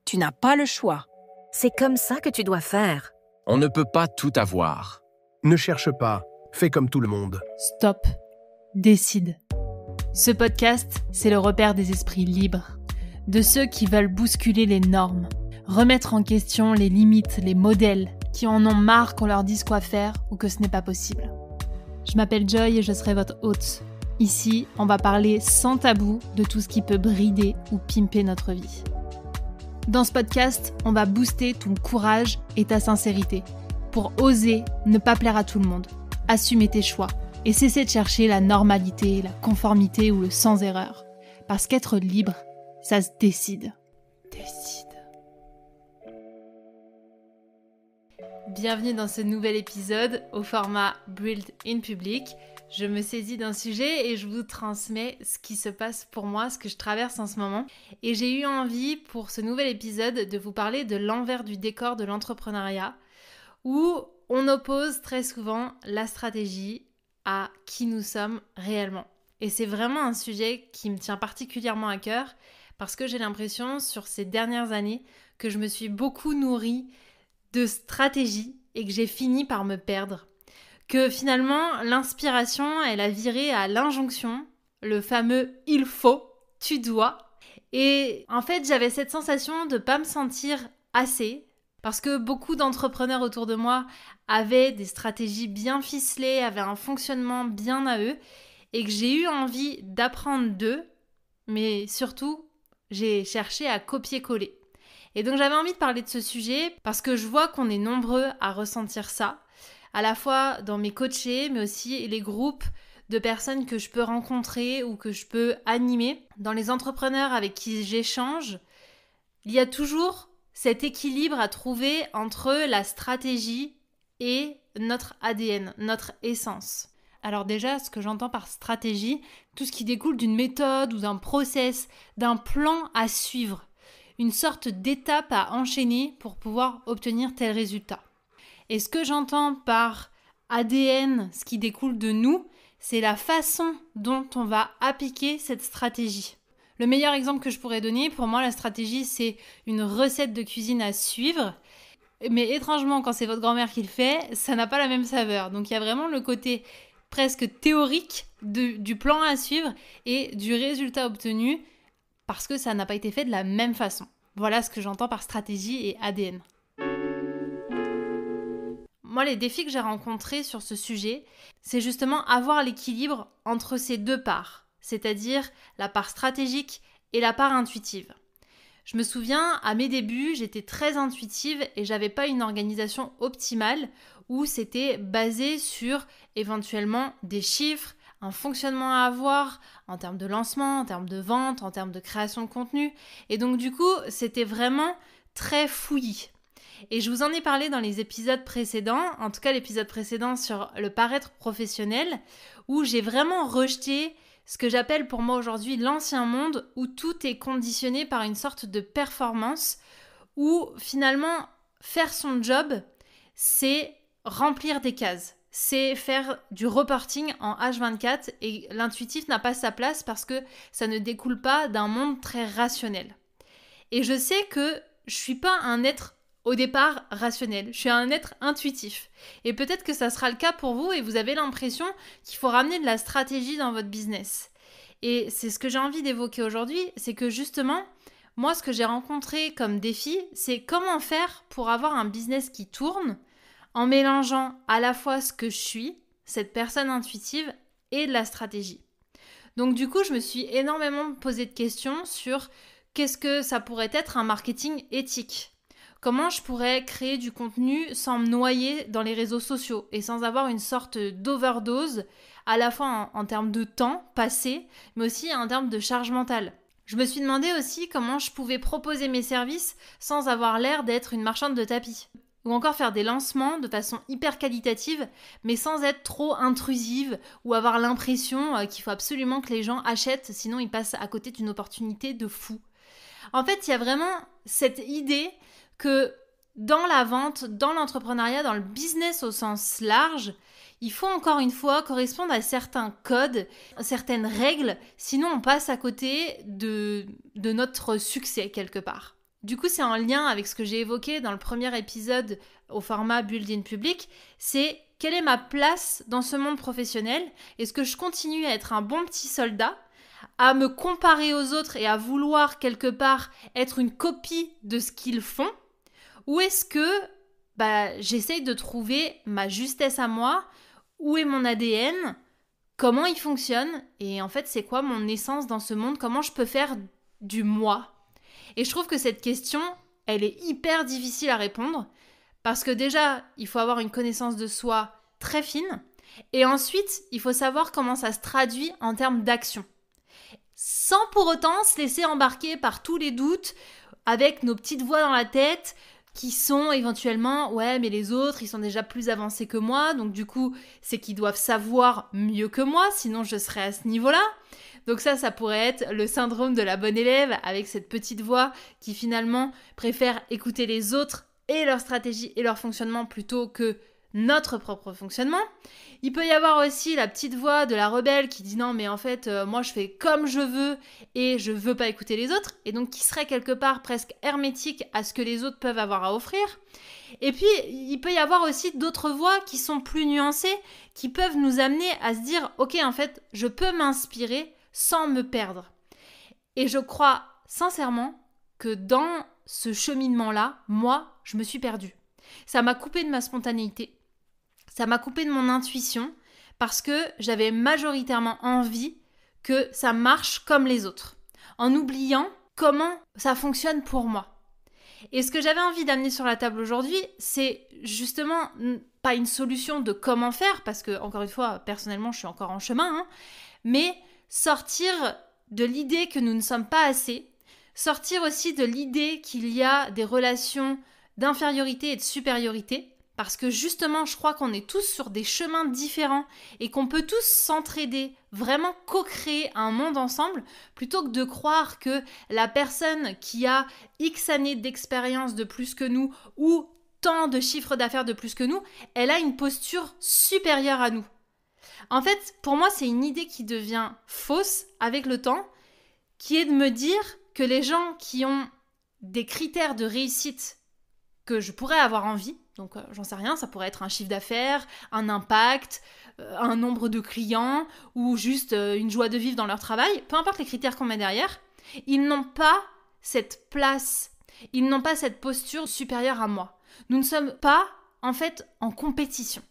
tu n'as pas le choix. C'est comme ça que tu dois faire. On ne peut pas tout avoir. Ne cherche pas, fais comme tout le monde. Stop. Décide. Ce podcast, c'est le repère des esprits libres, de ceux qui veulent bousculer les normes, remettre en question les limites, les modèles, qui en ont marre qu'on leur dise quoi faire ou que ce n'est pas possible. Je m'appelle Joy et je serai votre hôte. Ici, on va parler sans tabou de tout ce qui peut brider ou pimper notre vie. Dans ce podcast, on va booster ton courage et ta sincérité pour oser ne pas plaire à tout le monde, assumer tes choix et cesser de chercher la normalité, la conformité ou le sans erreur. Parce qu'être libre, ça se décide. Bienvenue dans ce nouvel épisode au format Build in Public. Je me saisis d'un sujet et je vous transmets ce qui se passe pour moi, ce que je traverse en ce moment. Et j'ai eu envie pour ce nouvel épisode de vous parler de l'envers du décor de l'entrepreneuriat, où on oppose très souvent la stratégie à qui nous sommes réellement. Et c'est vraiment un sujet qui me tient particulièrement à cœur parce que j'ai l'impression sur ces dernières années que je me suis beaucoup nourrie de stratégie et que j'ai fini par me perdre. Que finalement, l'inspiration, elle a viré à l'injonction, le fameux « il faut »,« tu dois ». Et en fait, j'avais cette sensation de ne pas me sentir assez, parce que beaucoup d'entrepreneurs autour de moi avaient des stratégies bien ficelées, avaient un fonctionnement bien à eux, et que j'ai eu envie d'apprendre d'eux, mais surtout, j'ai cherché à copier-coller. Et donc j'avais envie de parler de ce sujet, parce que je vois qu'on est nombreux à ressentir ça, à la fois dans mes coachés, mais aussi les groupes de personnes que je peux rencontrer ou que je peux animer. Dans les entrepreneurs avec qui j'échange, il y a toujours cet équilibre à trouver entre la stratégie et notre ADN, notre essence. Alors déjà, ce que j'entends par stratégie, tout ce qui découle d'une méthode ou d'un process, d'un plan à suivre, une sorte d'étape à enchaîner pour pouvoir obtenir tel résultat. Et ce que j'entends par ADN, ce qui découle de nous, c'est la façon dont on va appliquer cette stratégie. Le meilleur exemple que je pourrais donner, pour moi, la stratégie, c'est une recette de cuisine à suivre. Mais étrangement, quand c'est votre grand-mère qui le fait, ça n'a pas la même saveur. Donc il y a vraiment le côté presque théorique du plan à suivre et du résultat obtenu parce que ça n'a pas été fait de la même façon. Voilà ce que j'entends par stratégie et ADN. Moi, les défis que j'ai rencontrés sur ce sujet, c'est justement avoir l'équilibre entre ces deux parts, c'est-à-dire la part stratégique et la part intuitive. Je me souviens, à mes débuts, j'étais très intuitive et j'avais pas une organisation optimale où c'était basé sur éventuellement des chiffres, un fonctionnement à avoir en termes de lancement, en termes de vente, en termes de création de contenu. Et donc du coup, c'était vraiment très fouillis. Et je vous en ai parlé dans les épisodes précédents, en tout cas l'épisode précédent sur le paraître professionnel, où j'ai vraiment rejeté ce que j'appelle pour moi aujourd'hui l'ancien monde, où tout est conditionné par une sorte de performance, où finalement faire son job, c'est remplir des cases, c'est faire du reporting en H24 et l'intuitif n'a pas sa place parce que ça ne découle pas d'un monde très rationnel. Et je sais que je suis pas un être au départ rationnel, je suis un être intuitif. Et peut-être que ça sera le cas pour vous et vous avez l'impression qu'il faut ramener de la stratégie dans votre business. Et c'est ce que j'ai envie d'évoquer aujourd'hui, c'est que justement, moi ce que j'ai rencontré comme défi, c'est comment faire pour avoir un business qui tourne en mélangeant à la fois ce que je suis, cette personne intuitive, et de la stratégie. Donc du coup, je me suis énormément posé de questions sur qu'est-ce que ça pourrait être un marketing éthique ? Comment je pourrais créer du contenu sans me noyer dans les réseaux sociaux et sans avoir une sorte d'overdose, à la fois en termes de temps passé, mais aussi en termes de charge mentale. Je me suis demandé aussi comment je pouvais proposer mes services sans avoir l'air d'être une marchande de tapis. Ou encore faire des lancements de façon hyper qualitative, mais sans être trop intrusive ou avoir l'impression qu'il faut absolument que les gens achètent, sinon ils passent à côté d'une opportunité de fou. En fait, il y a vraiment cette idée que dans la vente, dans l'entrepreneuriat, dans le business au sens large, il faut encore une fois correspondre à certains codes, certaines règles, sinon on passe à côté de notre succès quelque part. du coup, c'est en lien avec ce que j'ai évoqué dans le premier épisode au format Build-in Public, c'est quelle est ma place dans ce monde professionnel? Est-ce que je continue à être un bon petit soldat, à me comparer aux autres et à vouloir quelque part être une copie de ce qu'ils font? Ou est-ce que j'essaye de trouver ma justesse à moi? Où est mon ADN? Comment il fonctionne? Et en fait, c'est quoi mon essence dans ce monde? Comment je peux faire du moi? Et je trouve que cette question, elle est hyper difficile à répondre parce que déjà, il faut avoir une connaissance de soi très fine et ensuite, il faut savoir comment ça se traduit en termes d'action. Sans pour autant se laisser embarquer par tous les doutes avec nos petites voix dans la tête qui sont éventuellement « ouais, mais les autres, ils sont déjà plus avancés que moi, donc du coup, c'est qu'ils doivent savoir mieux que moi, sinon je serais à ce niveau-là ». Donc ça pourrait être le syndrome de la bonne élève avec cette petite voix qui finalement préfère écouter les autres et leur stratégie et leur fonctionnement plutôt que notre propre fonctionnement. Il peut y avoir aussi la petite voix de la rebelle qui dit non mais en fait moi je fais comme je veux et je veux pas écouter les autres et donc qui serait quelque part presque hermétique à ce que les autres peuvent avoir à offrir. Et puis il peut y avoir aussi d'autres voix qui sont plus nuancées, qui peuvent nous amener à se dire ok en fait je peux m'inspirer sans me perdre. Et je crois sincèrement que dans ce cheminement-là, moi, je me suis perdue. Ça m'a coupé de ma spontanéité, ça m'a coupé de mon intuition, parce que j'avais majoritairement envie que ça marche comme les autres, en oubliant comment ça fonctionne pour moi. Et ce que j'avais envie d'amener sur la table aujourd'hui, c'est justement pas une solution de comment faire, parce que, encore une fois, personnellement, je suis encore en chemin, mais sortir de l'idée que nous ne sommes pas assez, sortir aussi de l'idée qu'il y a des relations d'infériorité et de supériorité, parce que justement, je crois qu'on est tous sur des chemins différents et qu'on peut tous s'entraider, vraiment co-créer un monde ensemble, plutôt que de croire que la personne qui a X années d'expérience de plus que nous ou tant de chiffres d'affaires de plus que nous, elle a une posture supérieure à nous. En fait, pour moi, c'est une idée qui devient fausse avec le temps, qui est de me dire que les gens qui ont des critères de réussite que je pourrais avoir envie, donc j'en sais rien, ça pourrait être un chiffre d'affaires, un impact, un nombre de clients ou juste une joie de vivre dans leur travail, peu importe les critères qu'on met derrière, ils n'ont pas cette place, ils n'ont pas cette posture supérieure à moi. Nous ne sommes pas en fait en compétition.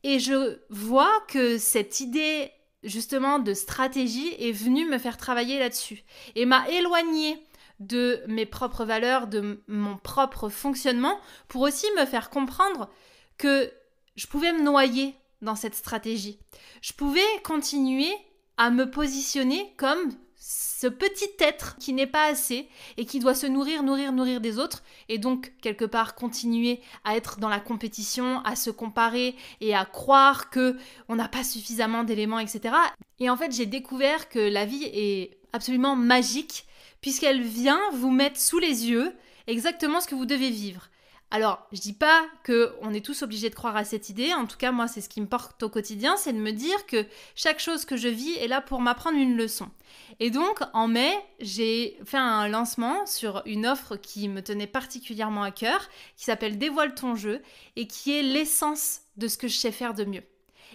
Et je vois que cette idée justement de stratégie est venue me faire travailler là-dessus et m'a éloignée de mes propres valeurs, de mon propre fonctionnement, pour aussi me faire comprendre que je pouvais me noyer dans cette stratégie. Je pouvais continuer à me positionner comme ce petit être qui n'est pas assez et qui doit se nourrir des autres et donc quelque part continuer à être dans la compétition, à se comparer et à croire qu'on n'a pas suffisamment d'éléments, etc. Et en fait, j'ai découvert que la vie est absolument magique puisqu'elle vient vous mettre sous les yeux exactement ce que vous devez vivre. Alors, je dis pas qu'on est tous obligés de croire à cette idée, en tout cas moi c'est ce qui me porte au quotidien, c'est de me dire que chaque chose que je vis est là pour m'apprendre une leçon. Et donc en mai, j'ai fait un lancement sur une offre qui me tenait particulièrement à cœur, qui s'appelle Dévoile ton jeu, et qui est l'essence de ce que je sais faire de mieux.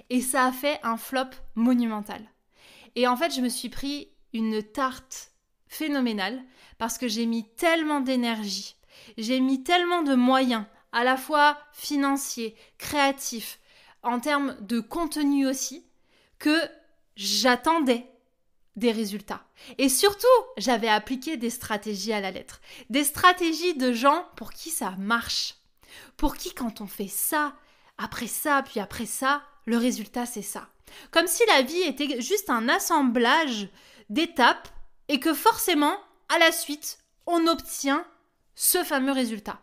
Et ça a fait un flop monumental. Et en fait je me suis pris une tarte phénoménale, parce que j'ai mis tellement d'énergie, j'ai mis tellement de moyens, à la fois financiers, créatifs, en termes de contenu aussi, que j'attendais des résultats. Et surtout, j'avais appliqué des stratégies à la lettre. Des stratégies de gens pour qui ça marche. Pour qui, quand on fait ça, puis après ça, le résultat, c'est ça. Comme si la vie était juste un assemblage d'étapes et que forcément, à la suite, on obtient ce fameux résultat.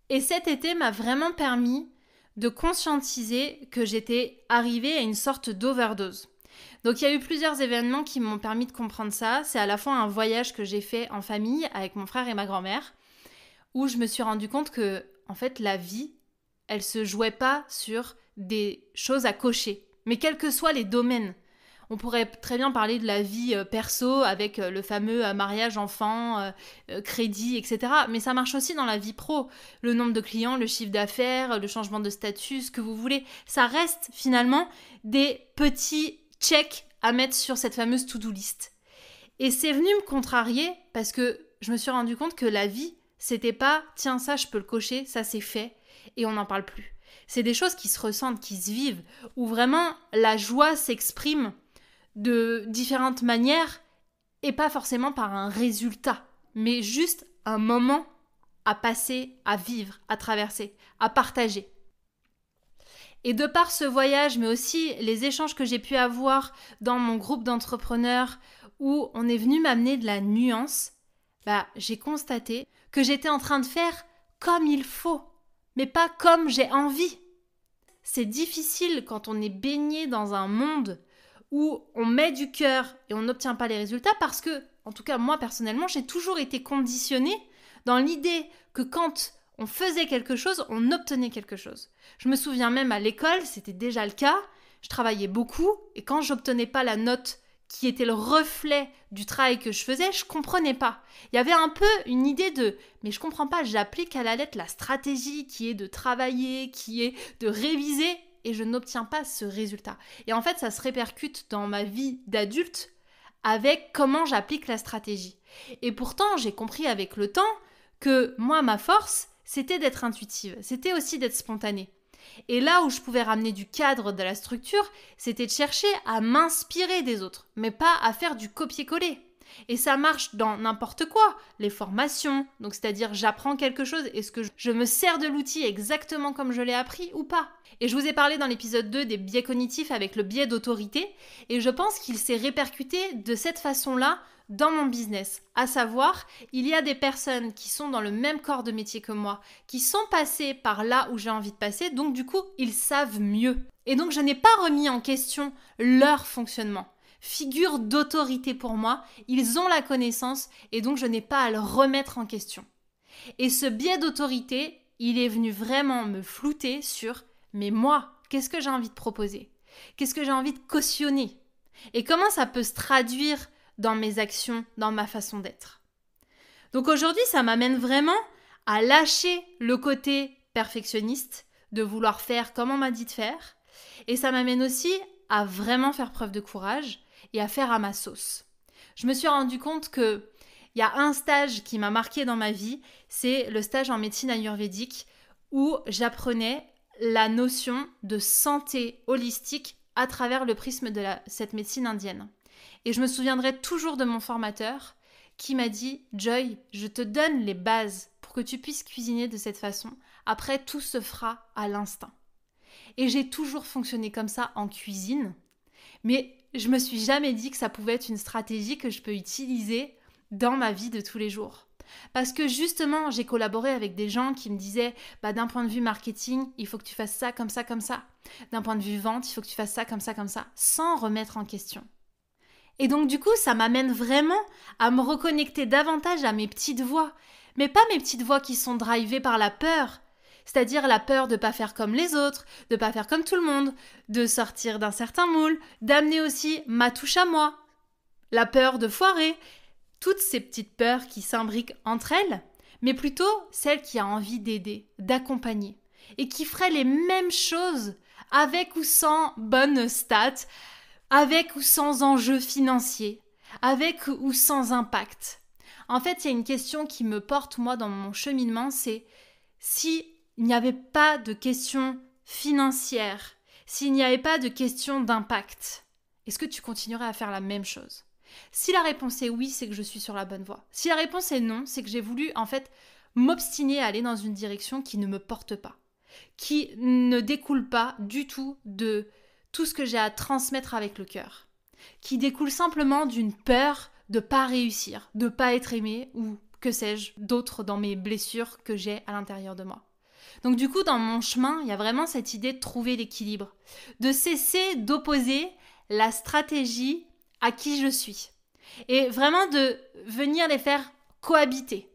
Et cet été m'a vraiment permis de conscientiser que j'étais arrivée à une sorte d'overdose. Donc il y a eu plusieurs événements qui m'ont permis de comprendre ça. C'est à la fois un voyage que j'ai fait en famille avec mon frère et ma grand-mère, où je me suis rendu compte que, en fait, la vie, elle se jouait pas sur des choses à cocher, mais quels que soient les domaines. On pourrait très bien parler de la vie perso avec le fameux mariage, enfant, crédit, etc. Mais ça marche aussi dans la vie pro. Le nombre de clients, le chiffre d'affaires, le changement de statut, ce que vous voulez. Ça reste finalement des petits checks à mettre sur cette fameuse to-do list. Et c'est venu me contrarier parce que je me suis rendu compte que la vie, c'était pas « tiens, ça je peux le cocher, ça c'est fait » et on n'en parle plus. C'est des choses qui se ressentent, qui se vivent, où vraiment la joie s'exprime de différentes manières et pas forcément par un résultat, mais juste un moment à passer, à vivre, à traverser, à partager. Et de par ce voyage, mais aussi les échanges que j'ai pu avoir dans mon groupe d'entrepreneurs où on est venu m'amener de la nuance, j'ai constaté que j'étais en train de faire comme il faut, mais pas comme j'ai envie. C'est difficile quand on est baigné dans un monde où on met du cœur et on n'obtient pas les résultats parce que, en tout cas moi personnellement, j'ai toujours été conditionnée dans l'idée que quand on faisait quelque chose, on obtenait quelque chose. Je me souviens même à l'école, c'était déjà le cas, je travaillais beaucoup et quand j'obtenais pas la note qui était le reflet du travail que je faisais, je comprenais pas. Il y avait un peu une idée de « mais je comprends pas, j'applique à la lettre la stratégie qui est de travailler, qui est de réviser et je n'obtiens pas ce résultat. » Et en fait, ça se répercute dans ma vie d'adulte avec comment j'applique la stratégie. Et pourtant, j'ai compris avec le temps que moi, ma force, c'était d'être intuitive, c'était aussi d'être spontanée. Et là où je pouvais ramener du cadre de la structure, c'était de chercher à m'inspirer des autres, mais pas à faire du copier-coller. Et ça marche dans n'importe quoi, les formations, donc c'est-à-dire j'apprends quelque chose, est-ce que je me sers de l'outil exactement comme je l'ai appris ou pas? Et je vous ai parlé dans l'épisode 2 des biais cognitifs avec le biais d'autorité, et je pense qu'il s'est répercuté de cette façon-là dans mon business, à savoir, il y a des personnes qui sont dans le même corps de métier que moi, qui sont passées par là où j'ai envie de passer, donc du coup, ils savent mieux. Et donc, je n'ai pas remis en question leur fonctionnement. Figure d'autorité pour moi, ils ont la connaissance et donc je n'ai pas à le remettre en question. Et ce biais d'autorité, il est venu vraiment me flouter sur « mais moi, qu'est-ce que j'ai envie de proposer? Qu'est-ce que j'ai envie de cautionner? Et comment ça peut se traduire dans mes actions, dans ma façon d'être. » Donc aujourd'hui, ça m'amène vraiment à lâcher le côté perfectionniste, de vouloir faire comme on m'a dit de faire, et ça m'amène aussi à vraiment faire preuve de courage et à faire à ma sauce. Je me suis rendu compte que il y a un stage qui m'a marqué dans ma vie, c'est le stage en médecine ayurvédique où j'apprenais la notion de santé holistique à travers le prisme de cette médecine indienne. Et je me souviendrai toujours de mon formateur qui m'a dit « Joy, je te donne les bases pour que tu puisses cuisiner de cette façon. Après, tout se fera à l'instinct. » Et j'ai toujours fonctionné comme ça en cuisine. Mais je me suis jamais dit que ça pouvait être une stratégie que je peux utiliser dans ma vie de tous les jours. Parce que justement, j'ai collaboré avec des gens qui me disaient d'un point de vue marketing, il faut que tu fasses ça, comme ça, comme ça. D'un point de vue vente, il faut que tu fasses ça, comme ça, sans remettre en question. Et donc du coup, ça m'amène vraiment à me reconnecter davantage à mes petites voix. Mais pas mes petites voix qui sont drivées par la peur. C'est-à-dire la peur de ne pas faire comme les autres, de ne pas faire comme tout le monde, de sortir d'un certain moule, d'amener aussi ma touche à moi. La peur de foirer. Toutes ces petites peurs qui s'imbriquent entre elles, mais plutôt celle qui a envie d'aider, d'accompagner. Et qui ferait les mêmes choses avec ou sans bonnes stats, avec ou sans enjeux financiers, avec ou sans impact. En fait, il y a une question qui me porte, moi, dans mon cheminement, c'est s'il n'y avait pas de question financière, s'il n'y avait pas de question d'impact, est-ce que tu continuerais à faire la même chose? Si la réponse est oui, c'est que je suis sur la bonne voie. Si la réponse est non, c'est que j'ai voulu, en fait, m'obstiner à aller dans une direction qui ne me porte pas, qui ne découle pas du tout de tout ce que j'ai à transmettre avec le cœur, qui découle simplement d'une peur de pas réussir, de pas être aimé ou que sais-je d'autres dans mes blessures que j'ai à l'intérieur de moi. Donc du coup, dans mon chemin, il y a vraiment cette idée de trouver l'équilibre, de cesser d'opposer la stratégie à qui je suis et vraiment de venir les faire cohabiter.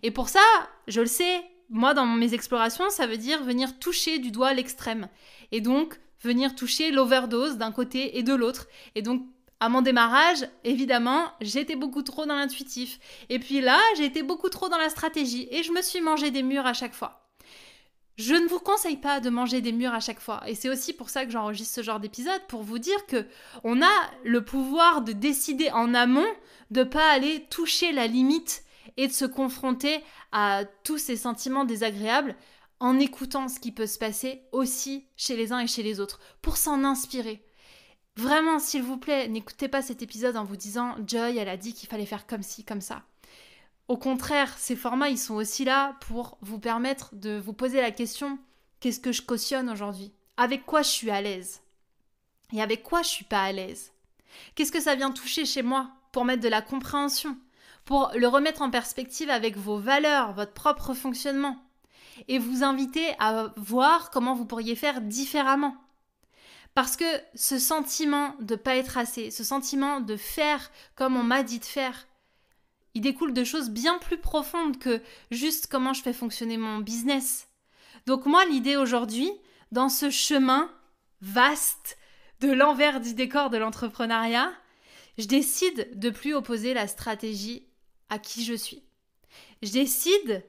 Et pour ça, je le sais, moi dans mes explorations, ça veut dire venir toucher du doigt l'extrême et donc venir toucher l'overdose d'un côté et de l'autre, et donc À mon démarrage, évidemment, j'étais beaucoup trop dans l'intuitif. Et puis là, j'ai été beaucoup trop dans la stratégie et je me suis mangé des murs à chaque fois. Je ne vous conseille pas de manger des murs à chaque fois. Et c'est aussi pour ça que j'enregistre ce genre d'épisode, pour vous dire que on a le pouvoir de décider en amont de ne pas aller toucher la limite et de se confronter à tous ces sentiments désagréables en écoutant ce qui peut se passer aussi chez les uns et chez les autres, pour s'en inspirer. Vraiment, s'il vous plaît, n'écoutez pas cet épisode en vous disant « Joy, elle a dit qu'il fallait faire comme ci, comme ça ». Au contraire, ces formats, ils sont aussi là pour vous permettre de vous poser la question « Qu'est-ce que je cautionne aujourd'hui ? Avec quoi je suis à l'aise ? Et avec quoi je suis pas à l'aise ? Qu'est-ce que ça vient toucher chez moi pour mettre de la compréhension ? Pour le remettre en perspective avec vos valeurs, votre propre fonctionnement ? Et vous inviter à voir comment vous pourriez faire différemment. Parce que ce sentiment de ne pas être assez, ce sentiment de faire comme on m'a dit de faire, il découle de choses bien plus profondes que juste comment je fais fonctionner mon business. Donc moi, l'idée aujourd'hui, dans ce chemin vaste de l'envers du décor de l'entrepreneuriat, je décide de plus opposer la stratégie à qui je suis. Je décide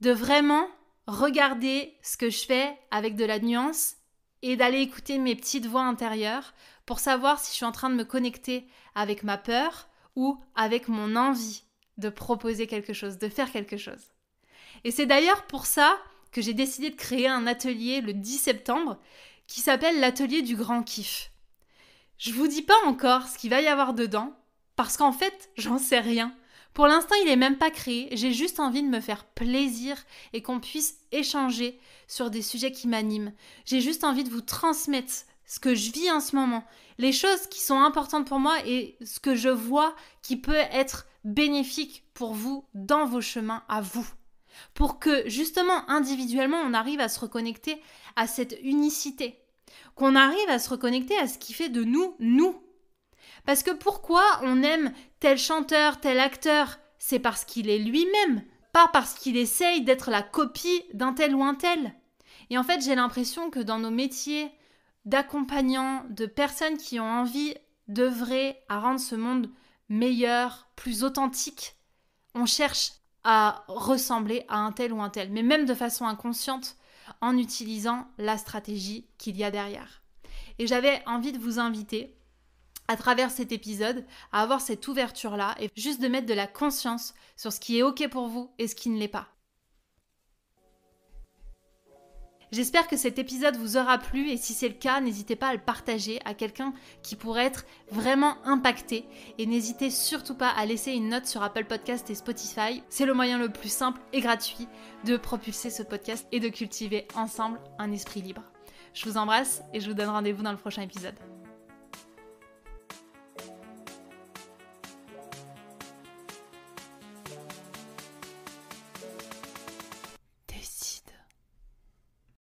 de vraiment regarder ce que je fais avec de la nuance et d'aller écouter mes petites voix intérieures pour savoir si je suis en train de me connecter avec ma peur ou avec mon envie de proposer quelque chose, de faire quelque chose. Et c'est d'ailleurs pour ça que j'ai décidé de créer un atelier le 10 septembre qui s'appelle l'atelier du grand kiff. Je vous dis pas encore ce qu'il va y avoir dedans parce qu'en fait, j'en sais rien. Pour l'instant, il n'est même pas créé. J'ai juste envie de me faire plaisir et qu'on puisse échanger sur des sujets qui m'animent. J'ai juste envie de vous transmettre ce que je vis en ce moment, les choses qui sont importantes pour moi et ce que je vois qui peut être bénéfique pour vous dans vos chemins à vous. Pour que justement, individuellement, on arrive à se reconnecter à cette unicité. Qu'on arrive à se reconnecter à ce qui fait de nous, nous. Parce que pourquoi on aime tel chanteur, tel acteur ? C'est parce qu'il est lui-même, pas parce qu'il essaye d'être la copie d'un tel ou un tel. Et en fait, j'ai l'impression que dans nos métiers d'accompagnants, de personnes qui ont envie d'œuvrer à rendre ce monde meilleur, plus authentique, on cherche à ressembler à un tel ou un tel, mais même de façon inconsciente, en utilisant la stratégie qu'il y a derrière. Et j'avais envie de vous inviter à travers cet épisode, à avoir cette ouverture-là et juste de mettre de la conscience sur ce qui est OK pour vous et ce qui ne l'est pas. J'espère que cet épisode vous aura plu et si c'est le cas, n'hésitez pas à le partager à quelqu'un qui pourrait être vraiment impacté et n'hésitez surtout pas à laisser une note sur Apple Podcast et Spotify. C'est le moyen le plus simple et gratuit de propulser ce podcast et de cultiver ensemble un esprit libre. Je vous embrasse et je vous donne rendez-vous dans le prochain épisode.